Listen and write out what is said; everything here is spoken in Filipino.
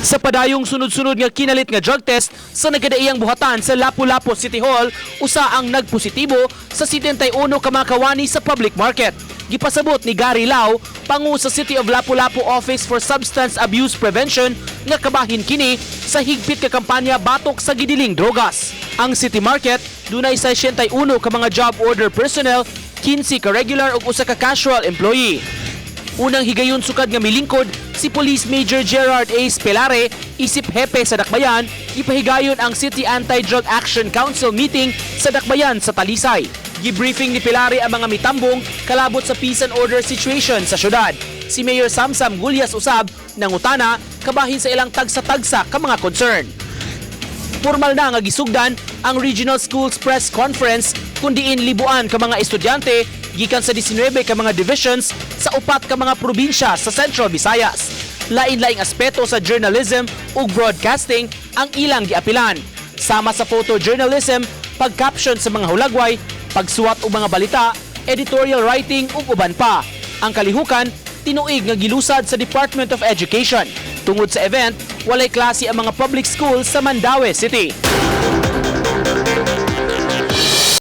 Sa padayong sunod-sunod nga kinalit nga drug test sa nagkadaiyang buhatan sa Lapu-Lapu City Hall, usa ang nagpositibo sa 71 ka mga kawani sa public market. Gipasabot ni Gary Lau, pangu sa City of Lapu-Lapu Office for Substance Abuse Prevention, nga kabahin kini sa higpit ka kampanya batok sa gidiling drogas. Ang City Market dunay 61 ka mga job order personnel, 15 ka regular ug usa ka casual employee. Unang higayon sukad nga milingkod si Police Major Gerard A. Spelare, isip hepe sa Dakbayan, ipahigayon ang City Anti-Drug Action Council meeting sa Dakbayan sa Talisay. Gibriefing ni Pilare ang mga mitambong kalabot sa peace and order situation sa syudad. Si Mayor Samsam Gulyas usab nangutana kabahin sa ilang tagsa-tagsa ka mga concern. Formal na nga gisugdan ang Regional Schools Press Conference kundiin libuan ka mga estudyante gikan sa 19 ka mga divisions sa 4 ka mga probinsya sa Central Visayas. Lain-laing aspeto sa journalism ug broadcasting ang ilang giapilan. Sama sa photojournalism, pag-caption sa mga hulagway, pagsuwat og mga balita, editorial writing ug uban pa. Ang kalihukan tinuig nga gilusad sa Department of Education. Tungod sa event, walay klase ang mga public schools sa Mandaue City.